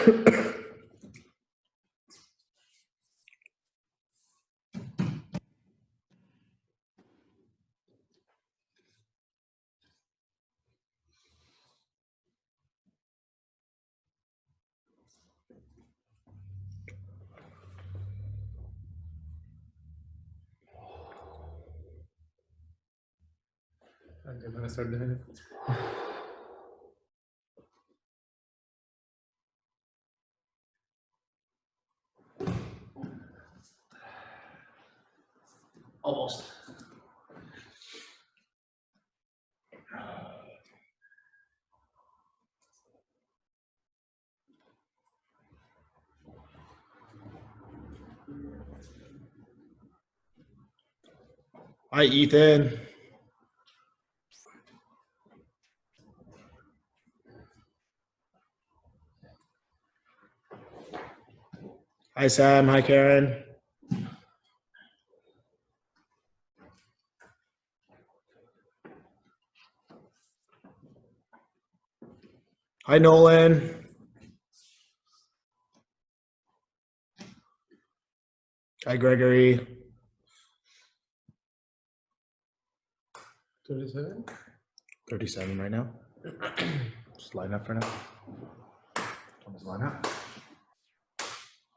I'm gonna start doing it. Almost. Hi, Ethan. Hi, Sam. Hi, Karen. Hi, Nolan. Hi, Gregory. 37? 37 right now. Just line up for now. Just line up.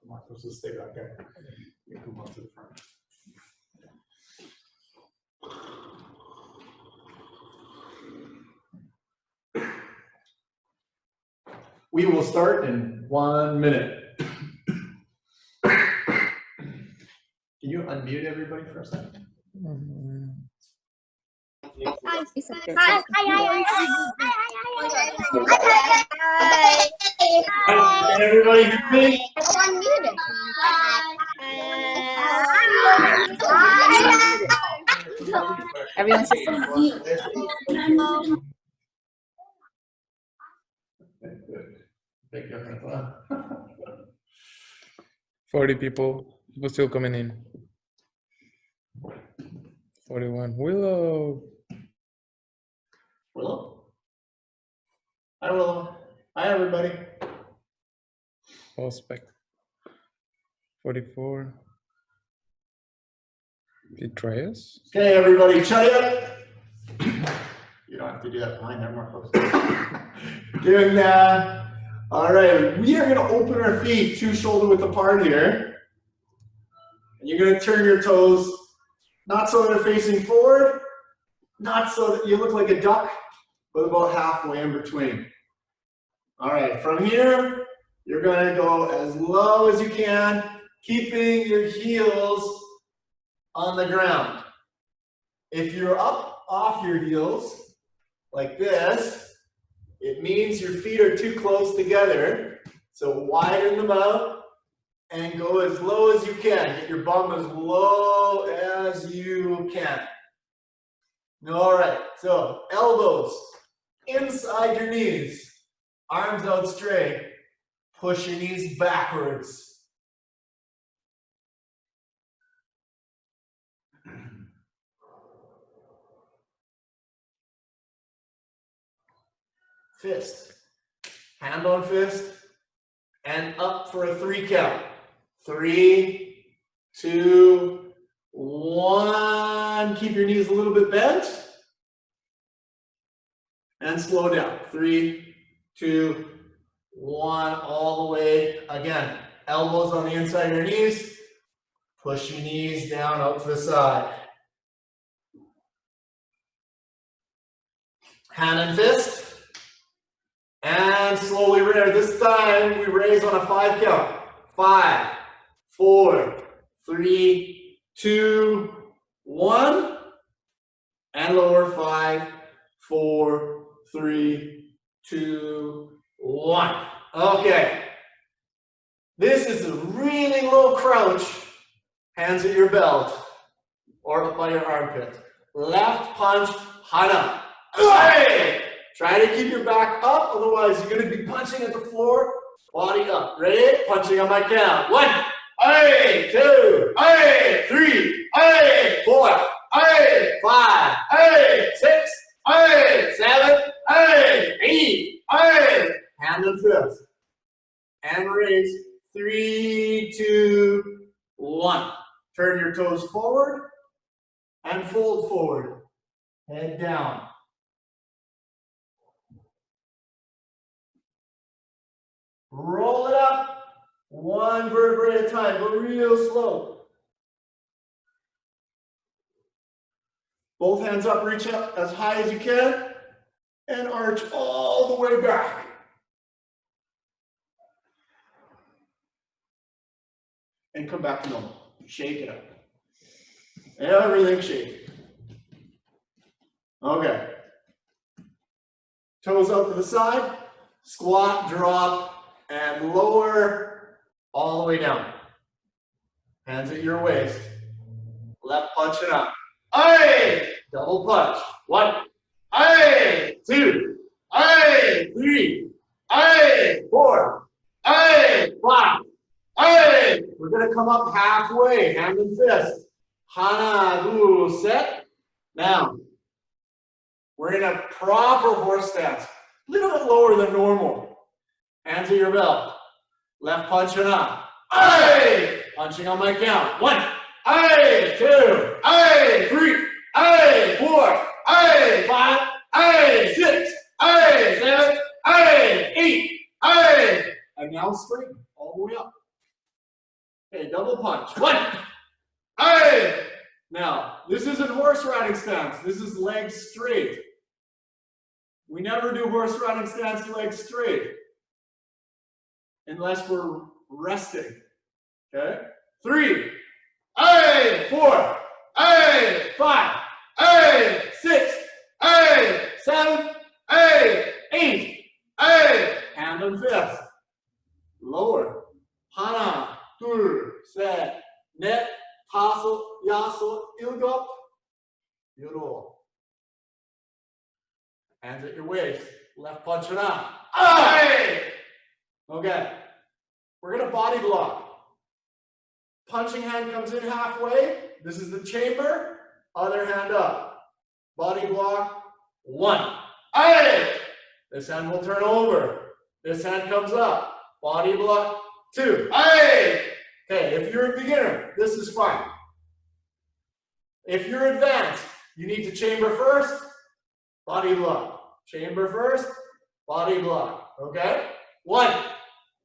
I'm not supposed to stay back there. You can come on to the front. We will start in 1 minute. Can you unmute everybody for a second? Hi. Can everybody hear me? Everyone says something. 40 people still coming in. 41. Willow. Willow? Hi, Willow. Hi, everybody. Prospect. 44. Betrayers. Okay, everybody, shut up. You don't have to do that behind there, Marcos. Doing that. All right, we are going to open our feet 2 shoulder width apart here. And you're going to turn your toes, not so they're facing forward, not so that you look like a duck, but about halfway in between. All right, from here, you're going to go as low as you can, keeping your heels on the ground. If you're up off your heels, like this, it means your feet are too close together. So widen them out and go as low as you can. Get your bum as low as you can. All right, so elbows inside your knees, arms out straight, push your knees backwards. Fist, hand on fist, and up for a 3 count. 3, 2, 1. Keep your knees a little bit bent. And slow down. 3, 2, 1. All the way. Again, elbows on the inside of your knees. Push your knees down out to the side. Hand and fist. And slowly raise. This time we raise on a 5 count. 5, 4, 3, 2, 1. And lower. 5, 4, 3, 2, 1. Okay. This is a really low crouch. Hands at your belt or up by your armpit. Left punch, hana. Hey! Try to keep your back up, otherwise you're going to be punching at the floor. Body up. Ready? Punching on my count. 1, 2, 3, 4, 5, 6, 7, 8. Hand and fist. and raise. 3, 2, 1. Turn your toes forward and fold forward. Head down. Roll it up. One vertebrae at a time, but real slow. Both hands up, reach up as high as you can, and arch all the way back. And come back to normal. Shake it up. Everything shake. Okay. Toes out to the side, squat, drop, and lower all the way down. Hands at your waist. Left punch and up. Aye! Double punch. 1. Aye! 2. Aye! 3. Aye! 4. Aye! 5. Aye! We're going to come up halfway, hand and fist. Hana, du, set. Now, we're in a proper horse stance. A little bit lower than normal. Hands at your belt. Left punch and up. Aye! Punching on my count. 1. Aye! 2. Aye! 3. Aye! 4. Aye! 5. Aye! 6. Aye! 7. Aye! 8. Aye! And now straighten all the way up. Okay, double punch. 1. Aye! Now, this isn't horse riding stance. This is legs straight. We never do horse riding stance legs straight unless we're resting. Okay? 3. Aye! 4. Aye! 5. Aye! 6. Aye! 7. Aye! 8. Aye! Hand and fist. Lower. Hana. Tur. Set. Net. Tassel. Yassel. Ilgop. Yoro. Hands at your waist. Left punch it up. Aye! Okay. We're going to body block. Punching hand comes in halfway. This is the chamber. Other hand up. Body block. 1. Aye! This hand will turn over. This hand comes up. Body block. 2. Aye! Okay, if you're a beginner, this is fine. If you're advanced, you need to chamber first. Body block. Chamber first. Body block. Okay? 1.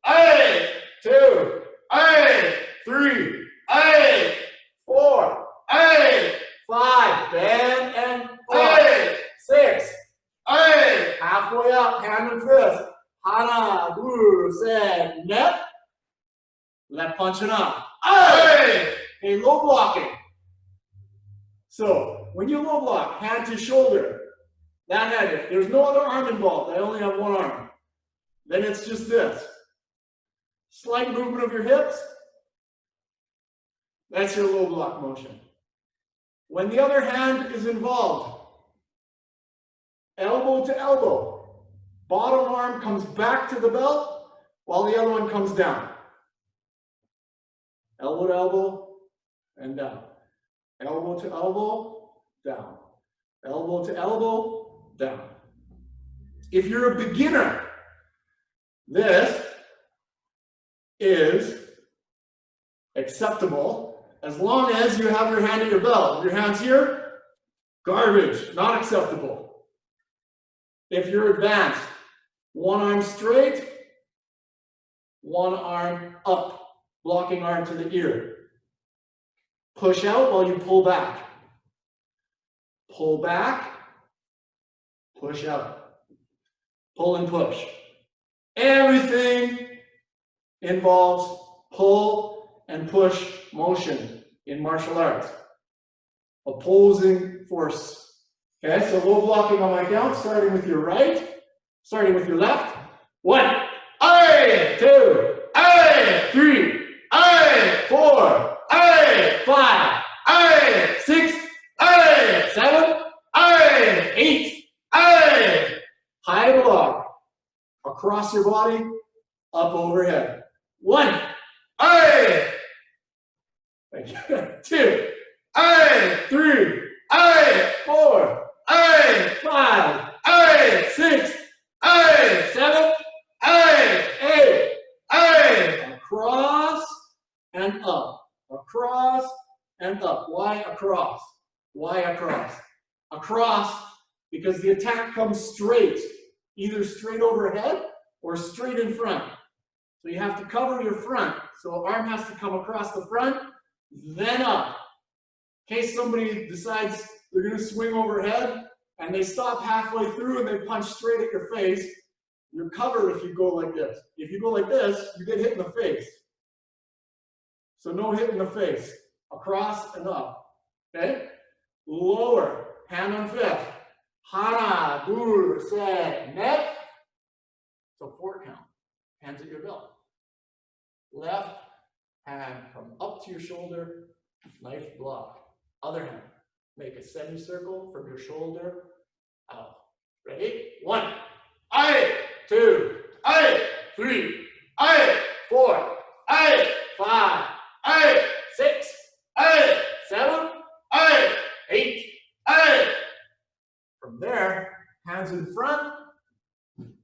Aye! 2. Aye! 3. Aye! 4. Aye! 5. Bend and aye! 6. Aye! Halfway up, hand and fist. Hana, du, set, net. Left punch and up. Aye! Okay, low blocking. So, when you low block, hand to shoulder, that hand, if there's no other arm involved, I only have one arm, then it's just this. Slight movement of your hips, that's your low block motion. When the other hand is involved, elbow to elbow, bottom arm comes back to the belt while the other one comes down. Elbow to elbow and down. Elbow to elbow, down. Elbow to elbow, down. If you're a beginner, this is acceptable as long as you have your hand at your belt. If your hand's here, garbage, not acceptable. If you're advanced, one arm straight, one arm up, blocking arm to the ear. Push out while you pull back. Pull back, push out. Pull and push. Everything involves pull and push motion in martial arts. Opposing force. Okay, so low blocking on my count, starting with your right, starting with your left. 1. Aye! 2. Aye! 3. Aye! 4. Aye! 5. Aye! 6. Aye! 7. Aye! 8. Aye! High block. Across your body, up overhead. 1. Aye! 2. Aye! 3. Aye! 4. Aye! 5. Aye! 6. Aye! 7. Aye! 8. Aye! and up. Why across? Why across? Across because the attack comes straight, either straight overhead or straight in front. So you have to cover your front. So arm has to come across the front, then up. In case somebody decides they're going to swing overhead and they stop halfway through and they punch straight at your face, you're covered if you go like this. If you go like this, you get hit in the face. So no hit in the face. Across and up. Okay? Lower. Hand on fist. Hana, gur, se, net. So 4 count. Hands at your belt. Left hand come up to your shoulder. Knife block. Other hand. Make a semicircle from your shoulder out. Ready? 1. Aye. 2. Aye. 3. Aye. 4. Aye. 5. Aye. 6. Aye. 7. Aye. 8. Aye. From there, hands in front,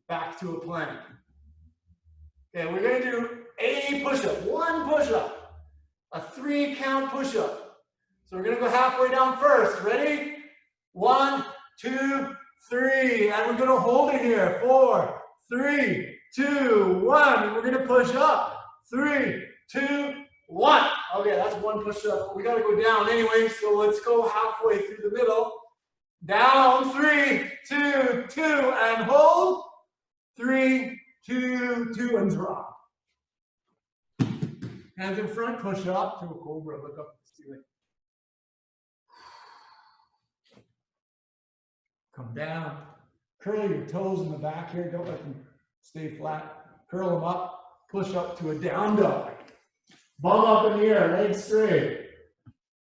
back to a plank. Okay, we're going to do a push-up, 1 push-up, a 3 count push-up. So we're going to go halfway down first. Ready? 1, 2, 3, and we're going to hold it here. 4, 3, 2, 1. And we're going to push up. 3, 2, 1. Okay, that's 1 push-up. We got to go down anyway, so let's go halfway through the middle. Down, 3, 2, 2, and hold. 3, 2, 2, and drop. Hands in front, push up to a cobra. Look up at the ceiling. Come down. Curl your toes in the back here. Don't let them stay flat. Curl them up. Push up to a down dog. Bum up in the air, legs straight.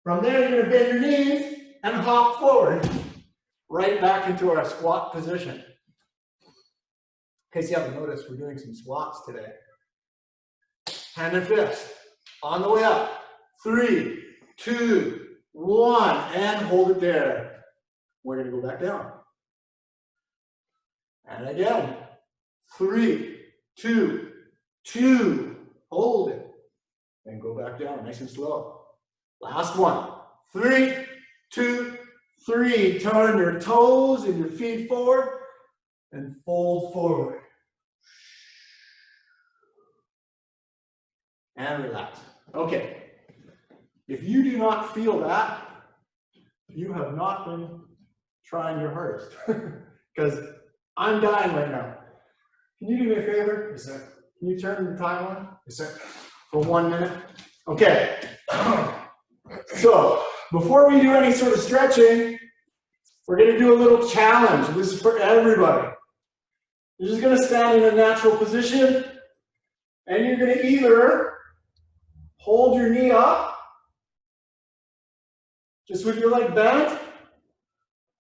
From there, you're going to bend your knees and hop forward. Right back into our squat position. In case you haven't noticed, we're doing some squats today. Hand and fist. On the way up. 3, 2, 1, and hold it there. We're going to go back down. And again. 3, 2, 2. Hold it. And go back down, nice and slow. Last one. 3, 2, 3. Turn your toes and your feet forward and fold forward. And relax. Okay. If you do not feel that, you have not been trying your hardest. Because I'm dying right now. Can you do me a favor? Yes, sir. Can you turn the time on? Yes, sir. For 1 minute. Okay. So, before we do any sort of stretching, we're going to do a little challenge. This is for everybody. You're just going to stand in a natural position, and you're going to either hold your knee up, just with your leg bent,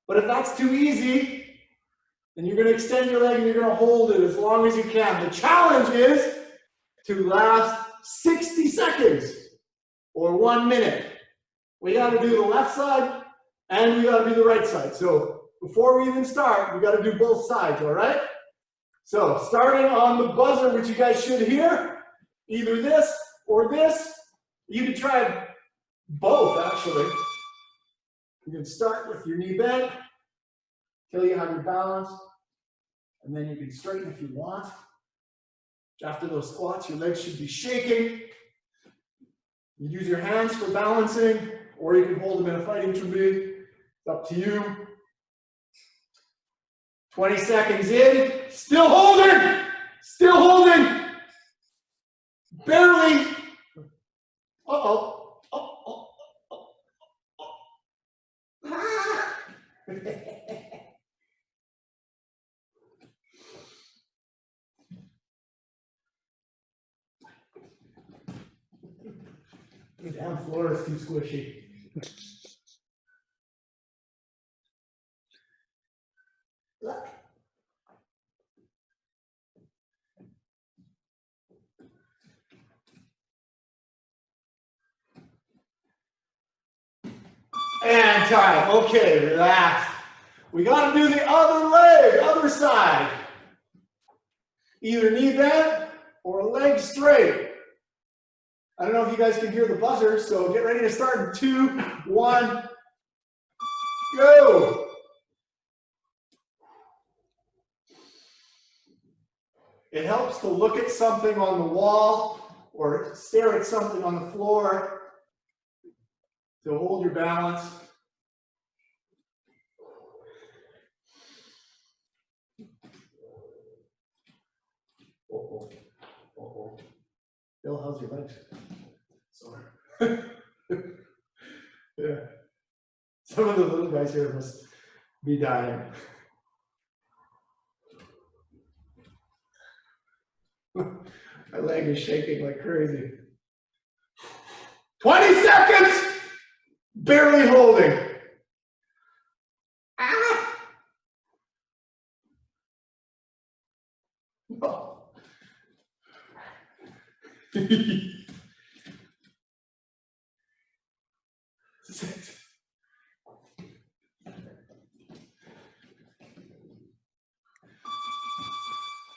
but if that's too easy, then you're going to extend your leg and you're going to hold it as long as you can. The challenge is to last 60 seconds or 1 minute. We got to do the left side and we got to do the right side. So before we even start, we got to do both sides, all right? So starting on the buzzer, which you guys should hear, either this or this. You can try both, actually. You can start with your knee bent until you have your balance, and then you can straighten if you want. After those squats, your legs should be shaking. You use your hands for balancing, or you can hold them in a fighting tribute. It's up to you. 20 seconds in, still holding, still holding, barely. Uh-oh, uh-oh, uh-oh. Ah. The damn floor is too squishy. Look. And time. Okay, relax. We got to do the other leg, other side. Either knee bent or leg straight. I don't know if you guys can hear the buzzer, so get ready to start in 2, 1, go. It helps to look at something on the wall or stare at something on the floor to hold your balance. Bill, how's your legs? Sore. Yeah. Some of the little guys here must be dying. My leg is shaking like crazy. 20 seconds! Barely holding. Ah! Oh.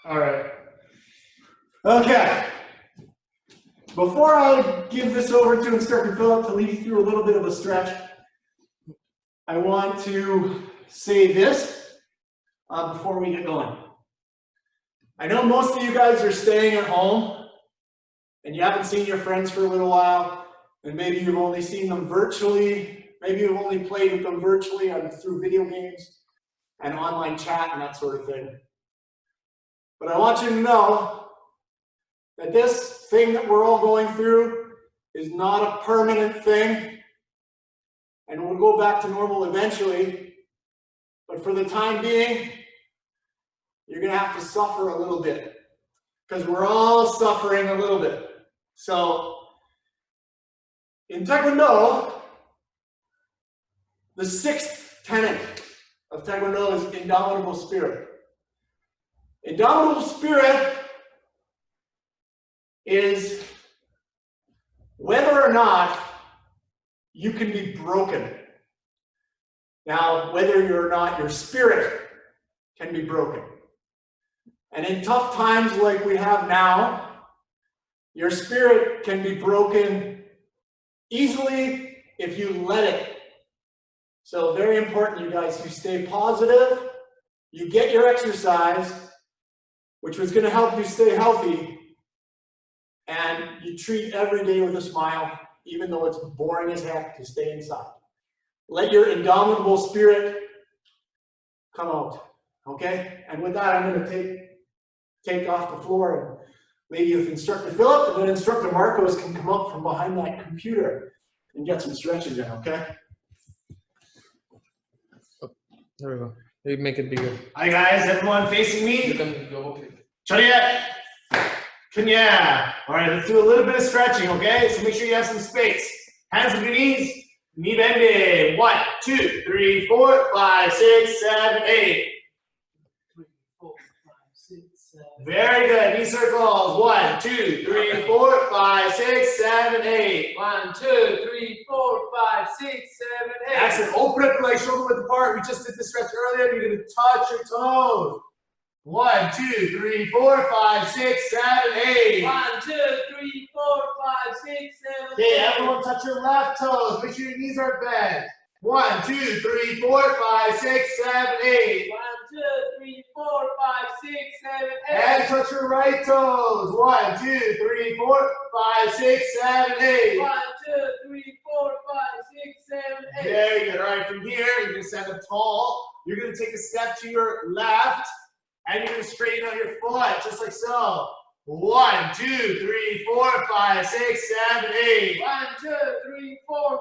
All right. Okay. Before I give this over to Instructor Philip to lead you through a little bit of a stretch, I want to say this before we get going. I know most of you guys are staying at home and you haven't seen your friends for a little while, and maybe you've only seen them virtually, maybe you've only played with them virtually through video games and online chat and that sort of thing. But I want you to know that this thing that we're all going through is not a permanent thing, and we'll go back to normal eventually, but for the time being, you're gonna have to suffer a little bit, because we're all suffering a little bit. So, in Taekwondo, the 6th tenet of Taekwondo is indomitable spirit. Indomitable spirit is whether or not you can be broken. Now, whether or not your spirit can be broken. And in tough times like we have now, your spirit can be broken easily if you let it. So very important, you guys, you stay positive, you get your exercise, which was going to help you stay healthy, and you treat every day with a smile, even though it's boring as heck to stay inside. Let your indomitable spirit come out, okay? And with that, I'm going to take off the floor and leave you with Instructor Philip, and then Instructor Marcos can come up from behind that computer and get some stretches in, okay? There we go. Maybe make it bigger. Hi guys, everyone facing me. You can go. Chariot. Kenya. All right, let's do a little bit of stretching, okay? So make sure you have some space. Hands on your knees, knee bending. 1, 2, 3, 4, 5, 6, 7, 8. Very good. Knee circles. 1, 2, 3, 4, 5, 6, 7, 8. 1, 2, 3, 4, 5, 6, 7, 8. Excellent. Open up your legs, shoulder width apart. We just did this stretch earlier. You're going to touch your toes. 1, 2, 3, 4, 5, 6, 7, 8. 1, 2, 3, 4, 5, 6, 7, 8. Okay, everyone touch your left toes. Make sure your knees are bent. 1, 2, 3, 4, 5, 6, 7, 8. 1, 2, 3, 4, 5, 6, 7, 8. And touch your right toes. 1, 2, 3, 4, 5, 6, 7, 8. 1, 2, 3, 4, 5, 6, 7, 8. Very good. All right, from here, you're going to stand up tall. You're going to take a step to your left, and you're going to straighten out your foot, just like so. 1, 2, 3, 4, 5, 6, 7, 8. 1, 2, 3, 4, 5,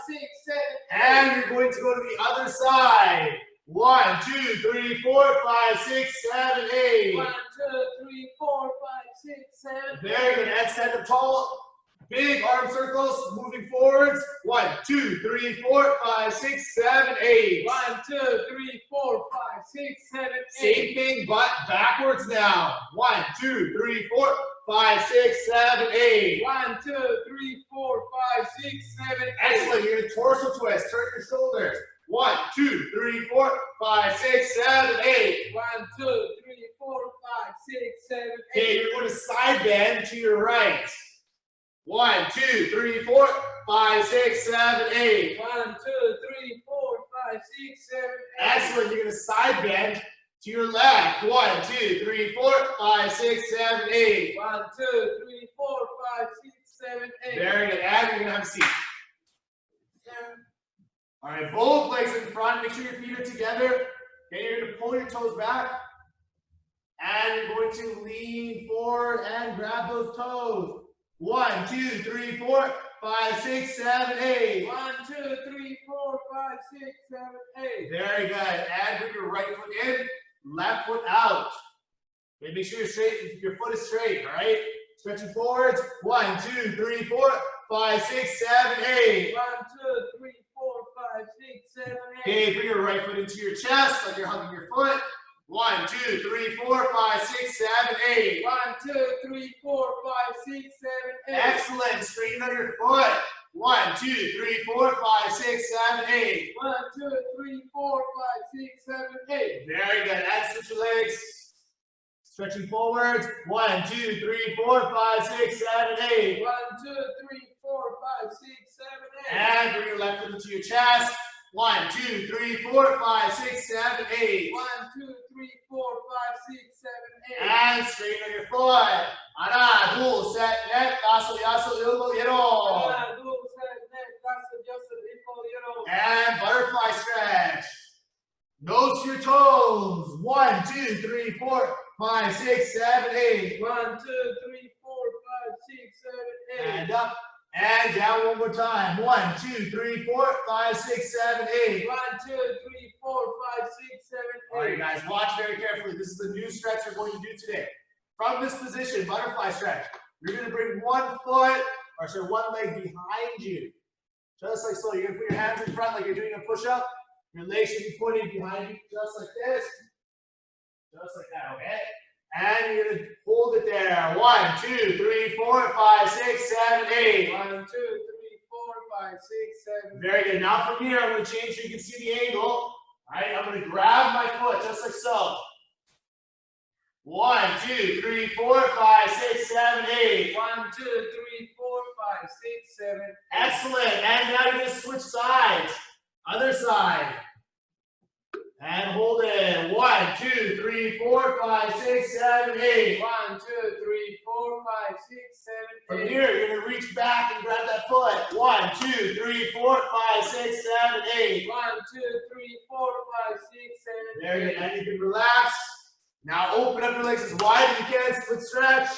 6, 7, 8. And you're going to go to the other side. 1, 2, 3, 4, 5, 6, 7, 8. 1, 2, 3, 4, 5, 6, 7, 8. Very good. And stand up tall. Big arm circles, moving forwards. 1, 2, 3, 4, 5, 6, 7, 8. 1, 2, 3, 4, 5, 6, 7, 8. Same thing, but backwards now. 1, 2, 3, 4, 5, 6, 7, 8. 1, 2, 3, 4, 5, 6, 7, 8. Excellent. You're going to torso twist. Turn your shoulders. 1, 2, 3, 4, 5, 6, 7, 8. 1, 2, 3, 4, 5, 6, 7, 8. Okay, you're going to side bend to your right. 1, 2, 3, 4, 5, 6, 7, 8. 1, 2, 3, 4, 5, 6, 7, 8. Excellent. You're going to side bend to your left. 1, 2, 3, 4, 5, 6, 7, 8. 1, 2, 3, 4, 5, 6, 7, 8. Very good. And you're going to have a seat. All right, both legs in front. Make sure your feet are together. Okay, you're going to pull your toes back. And you're going to lean forward and grab those toes. 1, 2, 3, 4, 5, 6, 7, 8. 1, 2, 3, 4, 5, 6, 7, 8. Very good. And bring your right foot in, left foot out. Okay, make sure you're straight, your foot is straight, all right? Stretching forwards. 1, 2, 3, 4, 5, 6, 7, 8. 1, 2, 3, 4, 5, 6, 7, 8. Okay, bring your right foot into your chest like you're hugging your foot. 1, 2, 3, 4, 5, 6, 7, 8. 1, 2, 3, 4, 5, 6, 7, 8. Excellent. Straighten out your foot. 1, 2, 3, 4, 5, 6, 7, 8. 1, 2, 3, 4, 5, 6, 7, 8. Very good. And switch your legs. Stretching forwards. 1, 2, 3, 4, 5, 6, 7, 8. 1, 2, 3, 4, 5, 6, 7, 8. And bring your left foot into your chest. 1, 2, 3, 4, 5, 6, 7, 8. 1, 2, 3, 4, 5, 6, 7, 8. And straighten out your foot. Ana, dul, set, net, taso, yaso, ilbo, yero. And butterfly stretch. Nose to your toes. 1, 2, 3, 4, 5, 6, 7, 8. 1, 2, 3, 4, 5, 6, 7, 8. And up and down one more time. 1, 2, 3, 4, 5, 6, 7, 8. 1, 2, 3, 4, 5, 6, 7, 8. All right, guys, watch very carefully. This is a new stretch we're going to do today. From this position, butterfly stretch, you're going to bring one leg behind you. Just like so. You're going to put your hands in front like you're doing a push-up. Your legs should be pointing behind you, just like this. Just like that, okay? And you're going to hold it there. 1, 2, 3, 4, 5, 6, 7, 8. 1, 2, 3, 4, 5, 6, 7. Very good. Now from here, I'm going to change so you can see the angle. All right, I'm going to grab my foot just like so. 1, 2, 3, 4, 5, 6, 7, 8. 1, 2, 3, 4, 5, 6, 7. Excellent. And now you're going to switch sides. Other side. And hold it. 1, 2, 3, 4, 5, 6, 7, 8. 1, 2, 3, 4, 5, 6, 7, 8. From here, you're going to reach back and grab that foot. 1, 2, 3, 4, 5, 6, 7, 8. 1, 2, 3, 4, 5, 6, 7, 8. There you go. And you can relax. Now open up your legs as wide as you can. Split stretch.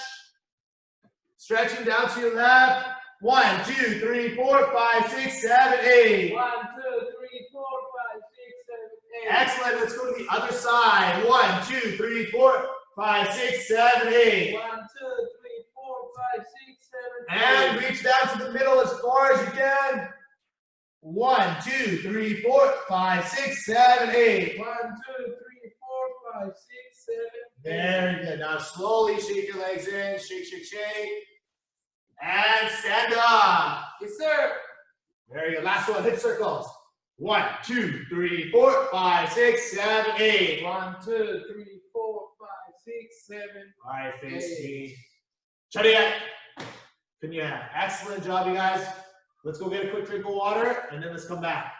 Stretching down to your left. 1, 2, 3, 4, 5, 6, 7, 8. 1, 2, 3, 4, 5, 6, 7, 8. Excellent. Let's go to the other side. 1, 2, 3, 4, 5, 6, 7, 8. 1, 2, 3, 4, 5, 6, 7, 8. And reach down to the middle as far as you can. 1, 2, 3, 4, 5, 6, 7, 8. 1, 2, 3, 4, 5, 6, 7, 8. Very good. Now slowly shake your legs in. Shake, shake, shake. And stand up. Yes, sir. Very good. Last one. Hip circles. 1, 2, 3, 4, 5, 6, 7, 8. 1, 2, 3, 4, 5, 6, 7. All right, face me. Chariya. Kanya. Excellent job, you guys. Let's go get a quick drink of water, and then let's come back.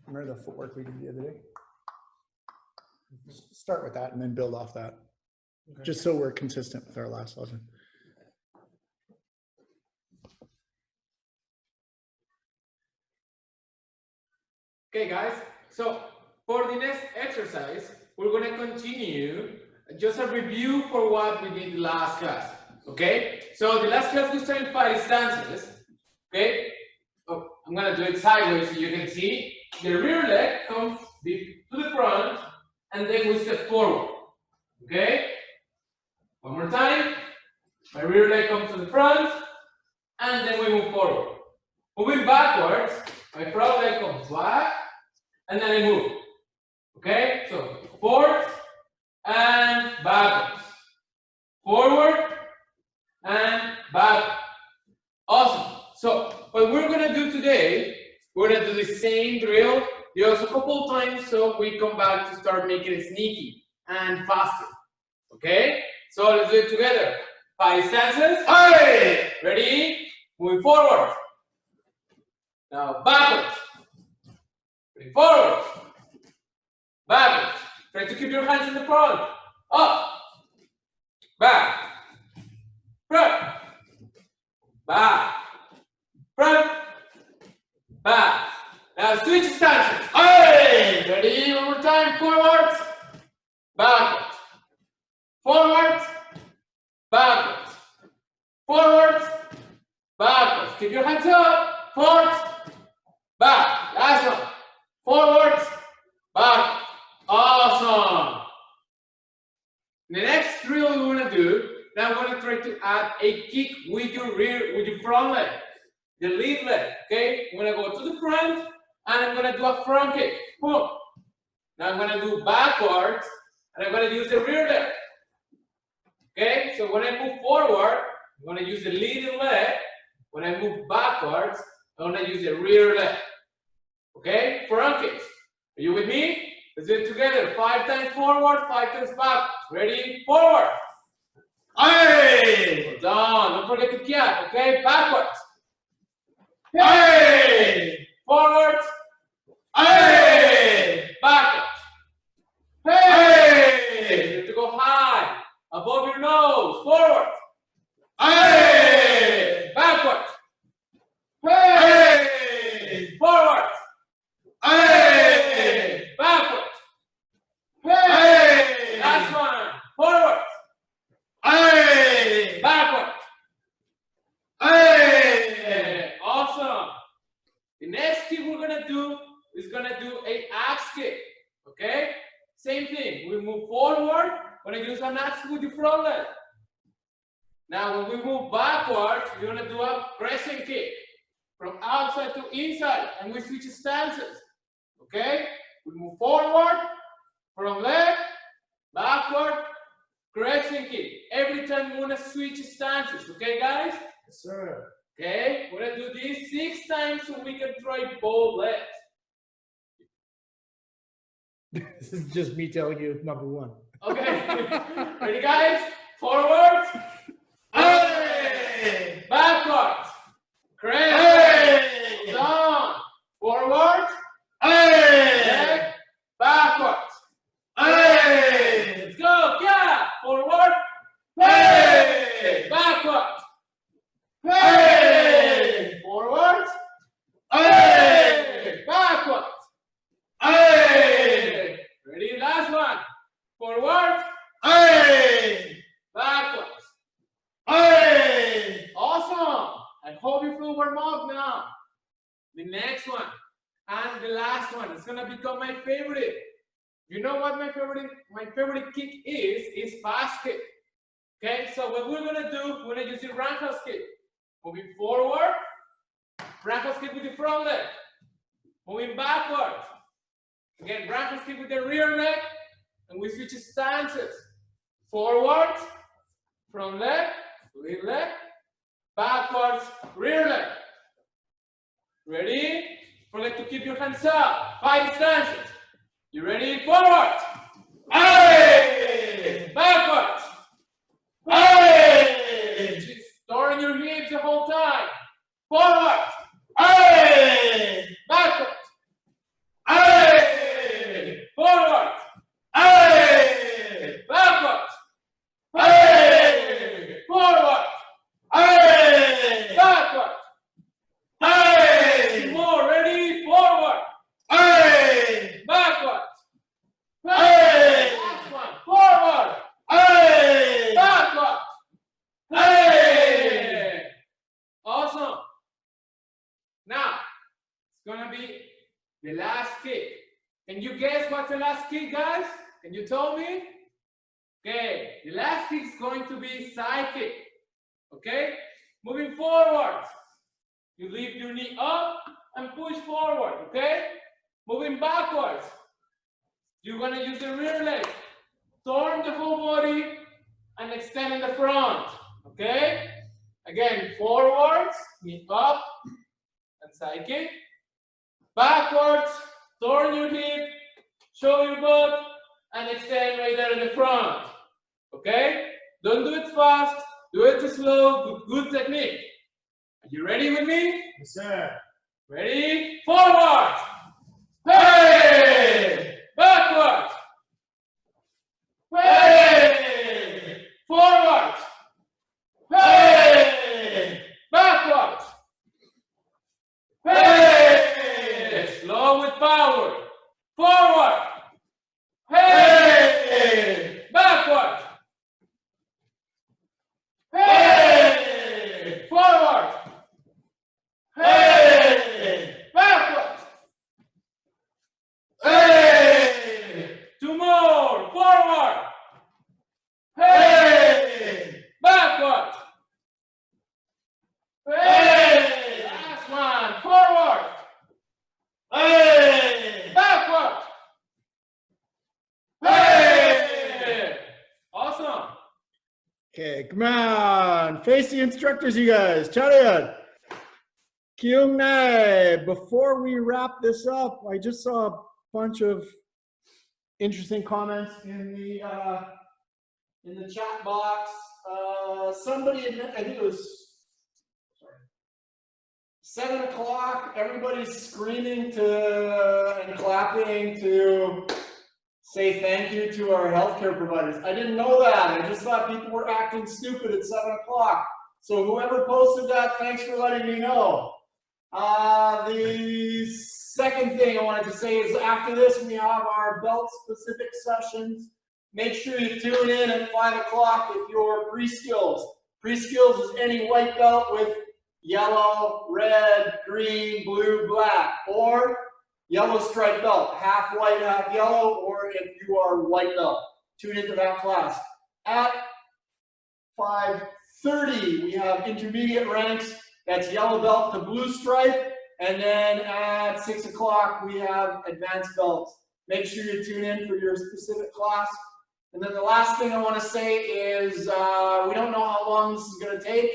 Remember the footwork we did the other day? Start with that and then build off that. Okay. Just so we're consistent with our last lesson. Okay, guys. So for the next exercise, we're going to continue just a review for what we did last class. Okay. So the last class we started 5 stances. Okay. Oh, I'm going to do it sideways so you can see. The rear leg comes to the front, and then we step forward. Okay? One more time. My rear leg comes to the front, and then we move forward. Moving backwards, my front leg comes back, and then I move. Okay, so forward and backwards. Forward and back. Awesome. So what we're gonna do today, we're gonna do the same drill just a couple times so we come back to start making it sneaky and faster. Okay? So let's do it together. 5 stances. Hey! Ready? Moving forward. Now backwards. Ready? Forward. Backwards. Try to keep your hands in the front. Up. Back. Front. Back. Front. Back. Now switch stances. Hey! Ready? One more time. Forwards. Backwards. Forwards. Backwards. Forwards. Backwards. Keep your hands up. Forwards. Back. Last one. Forwards. Back. Awesome. The next drill we want to do, now I'm going to try to add a kick with your front leg, the lead leg. Okay, I'm going to go to the front and I'm going to do a front kick. Boom. Now I'm going to do backwards and I'm going to use the rear leg. Okay, so when I move forward, I'm going to use the leading leg. When I move backwards, I'm going to use the rear leg. Okay, front kicks. Are you with me? Let's do it together. 5 times forward, 5 times back. Ready? Forward. Hey! Well done. Don't forget to kick. Okay, backwards. Hey! Forwards. Hey! Backwards. Hey! You have to go high, above your nose. Forward. Hey! Backwards. Hey! Forward. Hey! Backwards. Hey! Last one. Forward. Hey! Backwards. Hey! Awesome. The next kick we're gonna do is gonna do a axe kick. Okay? Same thing. We move forward. We're gonna use an axe with the front leg. Now when we move backwards, we're gonna do a crescent kick from outside to inside, and we switch stances. Okay? We move forward, from left, backward, crescent kick. Every time we're gonna switch stances. Okay, guys? Yes, sir. Okay, we're gonna do this 6 times so we can try both legs. This is just me telling you number 1. Okay, ready, guys? Forwards, Hey! backwards, crescent, Hey! down, forwards, Hey! left, backwards. Hey! Let's go, yeah, forward, Hey! backwards, Hey! forwards, Hey! backwards. Hey! Ready, last one. Forward, Hey! backwards. Hey! Awesome. I hope you feel warm up now. The next one and the last one is gonna become my favorite. You know what my favorite kick is fast kick. Okay, so what we're gonna do, we're gonna use the roundhouse kick. Moving forward, roundhouse kick with the front leg. Moving backwards. Again, roundhouse kick with the rear leg, and we switch stances. Forward, front leg, rear leg, backwards, rear leg. Ready? Forget to keep your hands up. 5 stances. You ready? Forward. Hey! Backwards. Hey! Just storing your hips the whole time. Forward. Hey! Backwards. Hey! Forward. Hey! Backwards. Hey! Forward. Hey! Backwards. Hey! More. Ready? Forward. Hey! Backwards. Hey! Last one. Forward. Hey! Backwards. Hey! Awesome. Now, it's gonna be the last kick. Can you guess what's the last kick, guys? Can you tell me? Okay, the last kick is going to be side kick. Okay? Moving forward. backwards. You lift your knee up and push forward, okay? Moving backwards. You're gonna use the rear leg. Turn the whole body and extend in the front, okay? Again, forwards, knee up, and side kick. Backwards, turn your hip, show your butt, and extend right there in the front, okay? Don't do it fast, do it slow, with good technique. Are you ready with me? Yes, sir. Ready? Forward! Hey! Backwards! Hey! Forward! Hey! Backwards! Hey! Slow with power. Forward! Hey! Backwards! Hey! Forward! Hey! Backwards! Hey! Two more! Forward! Hey! Backwards! Hey! Last one! Forward! Hey! Backwards! Hey! Awesome! Okay, come on. Face the instructors, you guys. Chariot. Kyung Nai. Before we wrap this up, I just saw a bunch of interesting comments in the chat box. Somebody, I think it was 7 o'clock. Everybody's screaming and clapping to say thank you to our healthcare providers. I didn't know that. I just thought people were acting stupid at 7 o'clock. So whoever posted that, thanks for letting me know. The second thing I wanted to say is after this, we have our belt-specific sessions. Make sure you tune in at 5 o'clock with your pre-skills. Pre-skills is any white belt with yellow, red, green, blue, black, or yellow stripe belt, half white, half yellow, or if you are white belt. Tune into that class. At 5:30, we have intermediate ranks. That's yellow belt to blue stripe. And then at 6 o'clock, we have advanced belts. Make sure you tune in for your specific class. And then the last thing I want to say is we don't know how long this is going to take.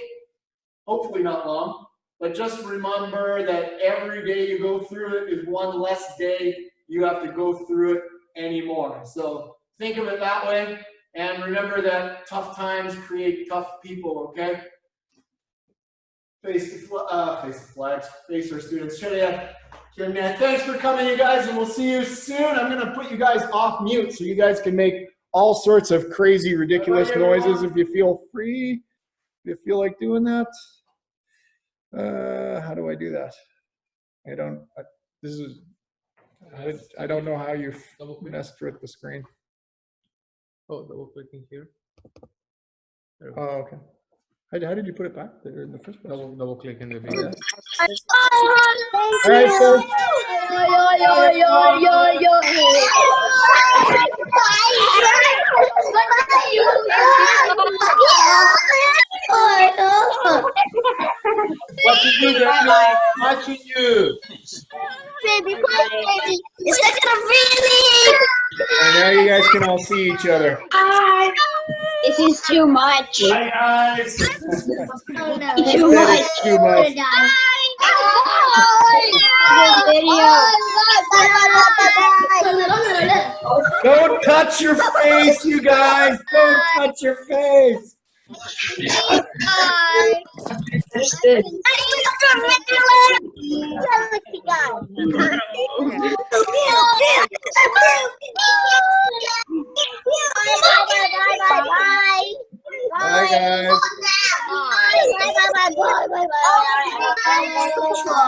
Hopefully not long. But just remember that every day you go through it is one less day you have to go through it anymore. So think of it that way. And remember that tough times create tough people, okay? Face the flags, face our students. Thanks for coming, you guys, and we'll see you soon. I'm going to put you guys off mute so you guys can make all sorts of crazy, ridiculous noises if you feel free, if you feel like doing that. How do I do that? I don't know how you messed with the screen. Oh, double clicking here. Oh, okay. How did you put it back there in the first place? Double click in the video. All right, folks. Watching you, Daniel. Watching you. Baby, it's not gonna really. And now you guys can all see each other. This is too much. Hi, guys. Oh, no. Too much. Too much. Don't touch your face, you guys. Don't touch your face. Bye, guys. Bye.